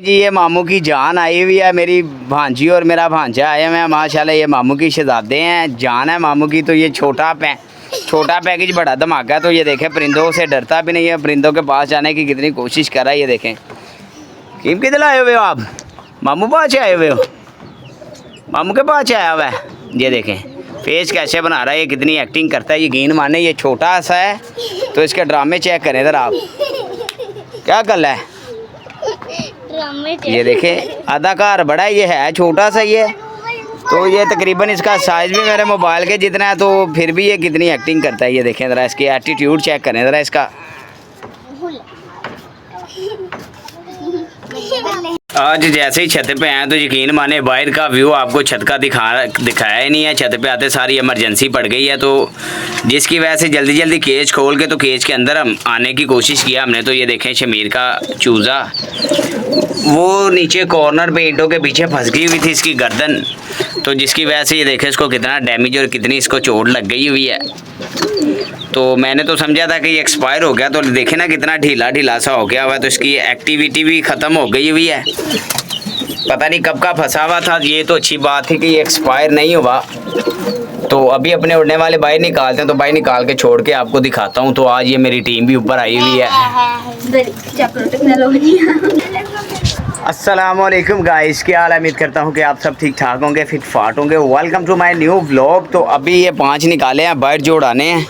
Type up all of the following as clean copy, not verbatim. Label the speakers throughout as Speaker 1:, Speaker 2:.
Speaker 1: जी ये मामू की जान आई हुई है, मेरी भांजी और मेरा भांजा आए हुए हैं माशाल्लाह। ये मामू की शहजादे हैं, जान है मामू की। तो ये छोटा पैकेज बड़ा धमाका है। तो ये देखें परिंदों से डरता भी नहीं है, परिंदों के पास जाने की कितनी कोशिश कर रहा है। ये देखें कीम किधर आए हुए हो आप? मामू पास आए हुए हो? मामू के पास आया हुआ है। ये देखें फेस कैसे बना रहा है, ये कितनी एक्टिंग करता है। यकीन माने ये छोटा सा है तो इसके ड्रामे चेक करें इधर आप, क्या कर रहा है। ये देखें अदाकार बड़ा है, ये है छोटा सा ये। तो ये तकरीबन इसका साइज़ भी मेरे मोबाइल के जितना है, तो फिर भी ये कितनी एक्टिंग करता है। ये देखें ज़रा इसकी एटीट्यूड चेक करें ज़रा इसका। आज जैसे ही छत पे आए तो यकीन माने बाहर का व्यू आपको छत का दिखाया ही नहीं है। छत पे आते सारी इमरजेंसी पड़ गई है, तो जिसकी वजह से जल्दी जल्दी केज खोल के तो केज के अंदर हम आने की कोशिश किया हमने। तो ये देखें शमीर का चूज़ा वो नीचे कॉर्नर पे ईंटों के पीछे फंस गई हुई थी इसकी गर्दन, तो जिसकी वजह से ये देखें इसको कितना डैमेज और कितनी इसको चोट लग गई हुई है। तो मैंने तो समझा था कि ये एक्सपायर हो गया, तो देखें ना कितना ढीला सा हो गया हुआ है। तो इसकी एक्टिविटी भी ख़त्म हो गई हुई है, पता नहीं कब का फंसा हुआ था। ये तो अच्छी बात है कि ये एक्सपायर नहीं हुआ। तो अभी अपने उड़ने वाले बाहर निकालते हैं, तो बाहर निकाल के छोड़ के आपको दिखाता हूँ। तो आज ये मेरी टीम भी ऊपर आई हुई है। अस्सलामुअलैकुम गाइस, क्या हाल है? उम्मीद करता हूँ कि आप सब ठीक ठाक होंगे, फिट फाट होंगे। Welcome to my new vlog. तो अभी ये 5 निकाले हैं, बाहर जो उड़ाने हैं,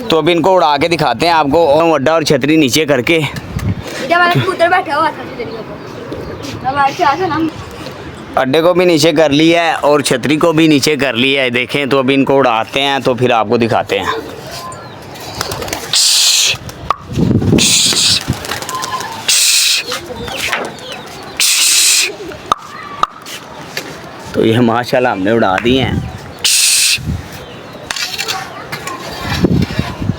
Speaker 1: तो अभी इनको उड़ा के दिखाते हैं आपको। अड्डा और छतरी नीचे करके अड्डे को भी नीचे कर लिया है और छतरी को भी नीचे कर लिया है। देखें तो अभी इनको उड़ाते हैं, तो फिर आपको दिखाते हैं। तो ये माशाल्लाह हमने उड़ा दिए हैं।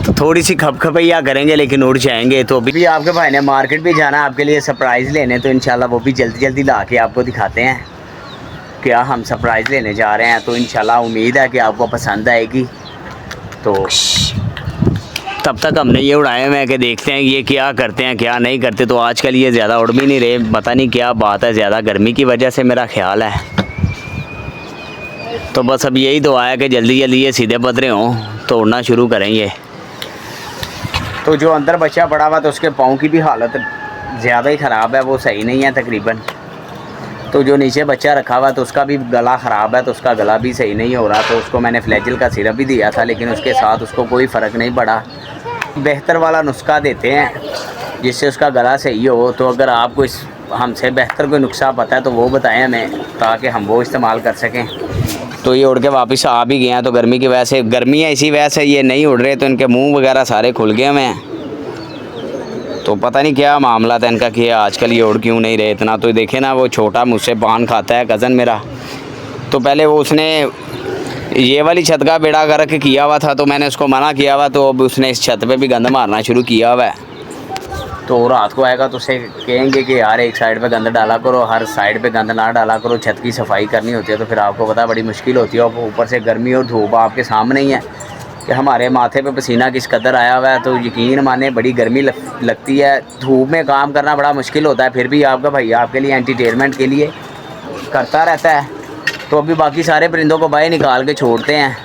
Speaker 1: तो थोड़ी सी खपखपैया करेंगे लेकिन उड़ जाएंगे। तो अभी भी आपके भाई ने मार्केट भी जाना है आपके लिए सरप्राइज़ लेने, तो इंशाल्लाह वो भी जल्दी जल्दी ला के आपको दिखाते हैं क्या हम सरप्राइज़ लेने जा रहे हैं। तो इंशाल्लाह उम्मीद है कि आपको पसंद आएगी। तो तब तक हमने ये उड़ाए हुए हैं कि देखते हैं ये क्या करते हैं क्या नहीं करते। तो आजकल ये ज़्यादा उड़ भी नहीं रहे, पता नहीं क्या बात है, ज़्यादा गर्मी की वजह से मेरा ख्याल है। तो बस अब यही दुआ है कि जल्दी जल्दी ये सीधे पतरे हों तो उड़ना शुरू करेंगे। तो जो अंदर बच्चा पड़ा हुआ तो उसके पाँव की भी हालत ज़्यादा ही ख़राब है, वो सही नहीं है तकरीबन। तो जो नीचे बच्चा रखा हुआ तो उसका भी गला ख़राब है, तो उसका गला भी सही नहीं हो रहा। तो उसको मैंने फ्लैजिल का सिरप भी दिया था, लेकिन उसके साथ उसको कोई फ़र्क नहीं पड़ा। बेहतर वाला नुस्खा देते हैं जिससे उसका गला सही हो। तो अगर आपको इस हमसे बेहतर कोई नुस्खा पता है तो वो बताएं हमें, ताकि हम वो इस्तेमाल कर सकें। तो ये उड़ के वापस आ भी गए हैं। तो गर्मी की वजह से, गर्मी है इसी वजह से ये नहीं उड़ रहे, तो इनके मुंह वगैरह सारे खुल गए हुए हैं। तो पता नहीं क्या मामला था इनका कि आजकल ये उड़ क्यों नहीं रहे इतना। तो देखे ना वो छोटा मुझसे पान खाता है कज़न मेरा, तो पहले वो उसने ये वाली छत का बेड़ा गर्क किया हुआ था, तो मैंने उसको मना किया हुआ। तो अब उसने इस छत पे भी गंद मारना शुरू किया हुआ है। तो रात को आएगा तो उसे कहेंगे कि यार एक साइड पे गंद डाला करो, हर साइड पे गंद ना डाला करो। छत की सफाई करनी होती है तो फिर आपको पता बड़ी मुश्किल होती है। और ऊपर से गर्मी और धूप आपके सामने ही है कि हमारे माथे पे पसीना किस कदर आया हुआ है। तो यकीन माने बड़ी गर्मी लगती है, धूप में काम करना बड़ा मुश्किल होता है। फिर भी आपका भैया आपके लिए एंटरटेनमेंट के लिए करता रहता है। तो अभी बाकी सारे परिंदों को बाहर निकाल के छोड़ते हैं,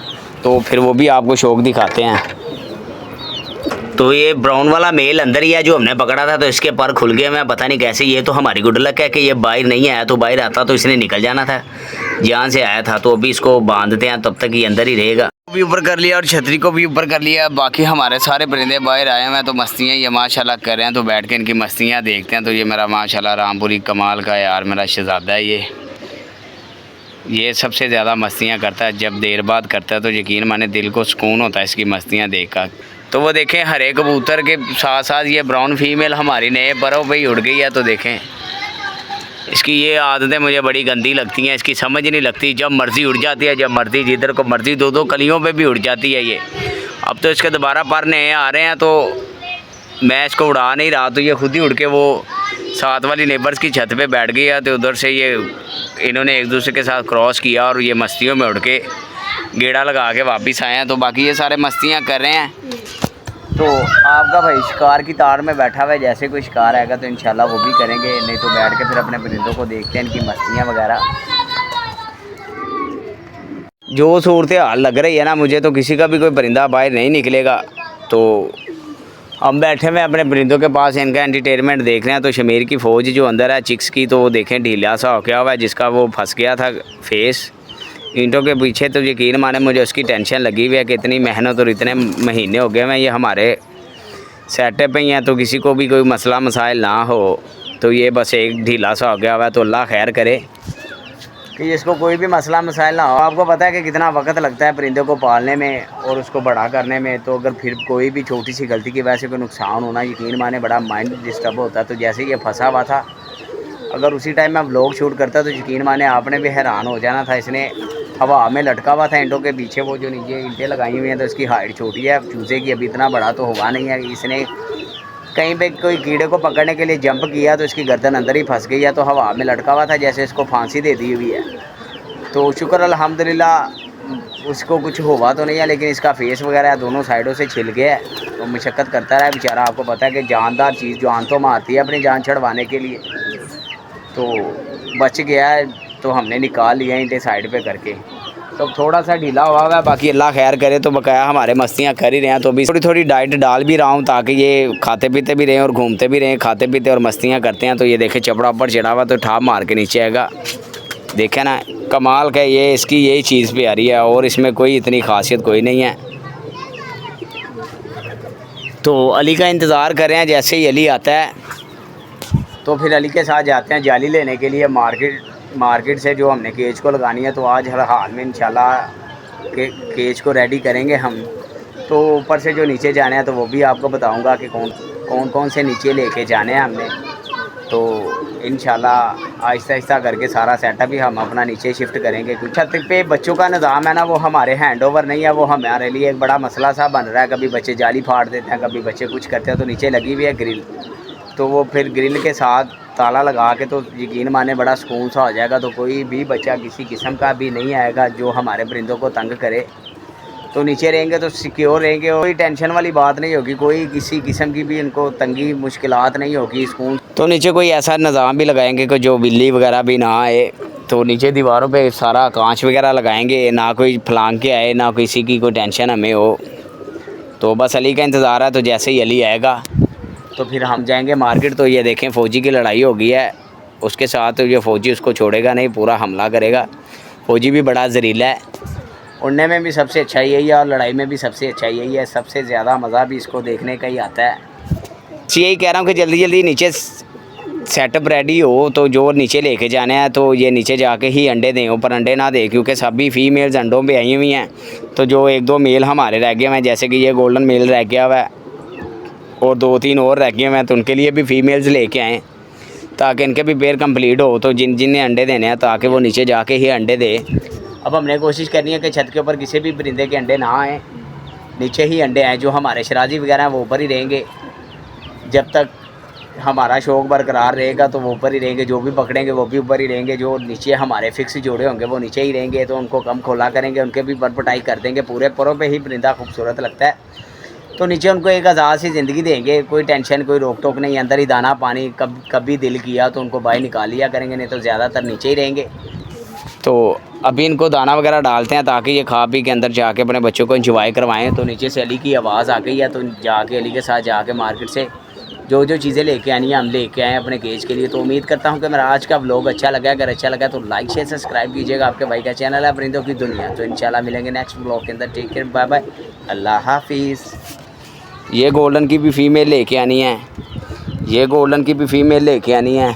Speaker 1: तो फिर वो भी आपको शौक दिखाते हैं। तो ये ब्राउन वाला मेल अंदर ही है जो हमने पकड़ा था, तो इसके पर खुल गए। मैं पता नहीं कैसे, ये तो हमारी गुड लक है कि ये बाहर नहीं आया, तो बाहर आता तो इसने निकल जाना था जहाँ से आया था। तो अभी इसको बांधते हैं, तब तक ये अंदर ही रहेगा। भी ऊपर कर लिया और छतरी को भी ऊपर कर लिया। बाकी हमारे सारे परिंदे बाहर आए हुए हैं, तो मस्तियाँ ये माशाल्लाह कर रहे हैं। तो बैठ के इनकी मस्तियाँ देखते हैं। तो ये मेरा माशाल्लाह रामपुरी कमाल का यार मेरा शहज़ादा है। ये सबसे ज़्यादा मस्तियाँ करता है, जब देर बाद करता है तो यकीन माने दिल को सुकून होता है इसकी मस्तियाँ देखकर। तो वो देखें हरे कबूतर के साथ साथ ये ब्राउन फीमेल हमारी नए बरों पे ही उड़ गई है। तो देखें इसकी ये आदतें मुझे बड़ी गंदी लगती हैं, इसकी समझ नहीं लगती। जब मर्ज़ी उड़ जाती है, जब मर्ज़ी जिधर को मर्ज़ी, दो कलियों पे भी उड़ जाती है ये। अब तो इसके दोबारा पर नए आ रहे हैं, तो मैं इसको उड़ा नहीं रहा, तो ये खुद ही उड़ के वो साथ वाली नेबर्स की छत पे बैठ गई है। तो उधर से ये इन्होंने एक दूसरे के साथ क्रॉस किया और ये मस्तियों में उड़ के गेड़ा लगा के वापस आए हैं। तो बाकी ये सारे मस्तियाँ कर रहे हैं। तो आपका भाई शिकार की तार में बैठा हुआ है, जैसे कोई शिकार आएगा तो इंशाल्लाह वो भी करेंगे, नहीं तो बैठ के फिर अपने परिंदों को देखते हैं, इनकी मस्तियाँ वगैरह। जो सूरत हाल लग रही है ना मुझे, तो किसी का भी कोई परिंदा बाहर नहीं निकलेगा। तो हम बैठे हुए अपने परिंदों के पास, इनका एंटरटेनमेंट देख रहे हैं। तो शमीर की फ़ौज जो अंदर है चिक्स की, तो वो देखें ढीला सा हो गया हुआ है, जिसका वो फंस गया था फेस ईंटों के पीछे। तो यकीन माने मुझे उसकी टेंशन लगी हुई है कि इतनी मेहनत और इतने महीने हो गए हैं ये हमारे सेटअप पे ही हैं, तो किसी को भी कोई मसला मसाइल ना हो। तो ये बस एक ढीला सा हो गया हुआ है, तो अल्लाह खैर करे कि इसको कोई भी मसला मसाइल ना हो। आपको पता है कि कितना वक्त लगता है परिंदों को पालने में और उसको बड़ा करने में। तो अगर फिर कोई भी छोटी सी गलती की वजह से कोई नुकसान होना, यकीन माने बड़ा माइंड डिस्टर्ब होता है। तो जैसे ये फंसा हुआ था, अगर उसी टाइम मैं व्लॉग शूट करता तो यकीन माने आपने भी हैरान हो जाना था। इसने हवा में लटका हुआ था ईंटों के पीछे, वो जो नीचे ईंटें लगाई हुई हैं, तो इसकी हाइट छोटी है चूज़े की, अभी इतना बड़ा तो हुआ नहीं है। इसने कहीं पे कोई कीड़े को पकड़ने के लिए जंप किया तो इसकी गर्दन अंदर ही फंस गई है, तो हवा में लटका हुआ था, जैसे इसको फांसी दे दी हुई है। तो शुक्र अल्हम्दुलिल्लाह उसको कुछ हुआ तो नहीं है, लेकिन इसका फेस वगैरह दोनों साइडों से छिल गया है। तो मशक्क़त करता रहा बेचारा। आपको पता है कि जानदार चीज़ जान तो मारती है अपनी जान छड़वाने के लिए। तो बच गया है, तो हमने निकाल लिया ईंटें साइड पे करके। तो थोड़ा सा ढीला हुआ है, बाकी अल्लाह खैर करे। तो बकाया हमारे मस्तियाँ कर ही रहे हैं, तो अभी थोड़ी थोड़ी डाइट डाल भी रहा हूँ ताकि ये खाते पीते भी रहें और घूमते भी रहें, खाते पीते और मस्तियाँ करते हैं। तो ये देखें चपड़ा ऊपर चढ़ा हुआ, तो ठाप मार के नीचे आएगा। देखें ना, कमाल का ये इसकी यही चीज़ पे आ रही है, और इसमें कोई इतनी खासियत कोई नहीं है। तो अली का इंतज़ार कर रहे हैं, जैसे ही अली आता है तो फिर अली के साथ जाते हैं जाली लेने के लिए मार्केट से, जो हमने केज को लगानी है। तो आज हर हाल में इंशाल्लाह केज को रेडी करेंगे हम। तो ऊपर से जो नीचे जाने हैं तो वो भी आपको बताऊंगा कि कौन से नीचे लेके जाने हैं हमने। तो इंशाल्लाह आहिस्ता आहिस्ता करके सारा सेटअप ही हम अपना नीचे शिफ्ट करेंगे। कुछ छत पे बच्चों का निज़ाम है ना, वो हमारे हैंड ओवर नहीं है, वो हमारे लिए एक बड़ा मसला सा बन रहा है। कभी बच्चे जाली फाड़ देते हैं, कभी बच्चे कुछ करते हैं। तो नीचे लगी हुई है ग्रिल, तो वो फिर ग्रिल के साथ ताला लगा के, तो यकीन माने बड़ा सुकून सा हो जाएगा। तो कोई भी बच्चा किसी किस्म का भी नहीं आएगा जो हमारे परिंदों को तंग करे। तो नीचे रहेंगे तो सिक्योर रहेंगे, कोई टेंशन वाली बात नहीं होगी, कोई किसी किस्म की भी इनको तंगी मुश्किलात नहीं होगी। सुकून। तो नीचे कोई ऐसा निज़ाम भी लगाएंगे कि जो बिल्ली वगैरह भी ना आए। तो नीचे दीवारों पे सारा कांच वगैरह लगाएंगे, ना कोई फलांग के आए, ना किसी की कोई टेंशन हमें हो। तो बस अली का इंतज़ार है, तो जैसे ही अली आएगा तो फिर हम जाएंगे मार्केट। तो ये देखें फ़ौजी की लड़ाई हो गई है उसके साथ, तो ये फ़ौजी उसको छोड़ेगा नहीं, पूरा हमला करेगा। फ़ौजी भी बड़ा ज़हरीला है, उड़ने में भी सबसे अच्छा यही है और लड़ाई में भी सबसे अच्छा यही है। सबसे ज़्यादा मज़ा भी इसको देखने का ही आता है। यही कह रहा हूँ कि जल्दी जल्दी नीचे सेटअप रेडी हो, तो जो नीचे लेके जाने हैं तो ये नीचे जाके ही अंडे दें, ऊपर अंडे ना दें, क्योंकि सभी फीमेल्स अंडों पे आई हुई हैं। तो जो एक दो मेल हमारे रह गए हैं, जैसे कि ये गोल्डन मेल रह गया हुआ है और दो तीन और रह गए हैं, तो उनके लिए भी फीमेल्स लेके आएँ ताकि इनके भी पेयर कंप्लीट हो। तो जिन्हें अंडे देने हैं ताकि वो नीचे जाके ही अंडे दे। अब हमने कोशिश करनी है कि छत के ऊपर किसी भी परिंदे के अंडे ना आएँ, नीचे ही अंडे आएँ। जो हमारे शराजी वगैरह हैं वो ऊपर ही रहेंगे, जब तक हमारा शौक़ बरकरार रहेगा तो वो ऊपर ही रहेंगे। जो भी पकड़ेंगे वो भी ऊपर ही रहेंगे, जो नीचे हमारे फिक्स जोड़े होंगे वो नीचे ही रहेंगे। तो उनको कम खोला करेंगे, उनके भी बरपटाई कर देंगे। पूरे परों पे ही परिंदा खूबसूरत लगता है, तो नीचे उनको एक आज़ाद सी ज़िंदगी देंगे, कोई टेंशन कोई रोक टोक नहीं। अंदर ही दाना पानी कभी दिल किया तो उनको बाहर निकाल लिया करेंगे, नहीं तो ज़्यादातर नीचे ही रहेंगे। तो अभी इनको दाना वगैरह डालते हैं ताकि ये खा पी के अंदर जाके अपने बच्चों को एंजॉय करवाएं। तो नीचे से अली की आवाज़ आ गई है, तो जाके अली के साथ जाके मार्केट से जो जो चीज़ें लेके आनी है हम लेके आए अपने केज के लिए। तो उम्मीद करता हूँ कि मेरा आज का व्लॉग अच्छा लगा। अगर अच्छा लगा तो लाइक शेयर सब्सक्राइब कीजिएगा। आपके भाई का चैनल है परिंदों की दुनिया। तो इंशाल्लाह मिलेंगे नेक्स्ट व्लॉग के अंदर। टेक केयर, बाय बाय, अल्लाह हाफिज़। ये गोल्डन की भी फ़ीमेल लेके आनी है, ये गोल्डन की भी फ़ीमेल लेके आनी है।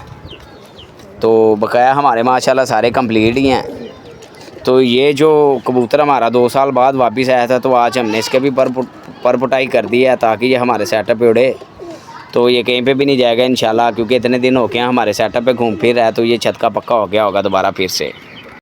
Speaker 1: तो बकाया हमारे माशाल्लाह सारे कंप्लीट ही हैं। तो ये जो कबूतर हमारा 2 साल बाद वापस आया था, तो आज हमने इसके भी परपुटाई कर दी है ताकि ये हमारे सेटअप पे उड़े। तो ये कहीं पे भी नहीं जाएगा इंशाल्लाह, क्योंकि इतने दिन हो गए हैं हमारे सेटअप पे घूम फिर रहा है। तो ये छत का पक्का हो गया होगा दोबारा फिर से।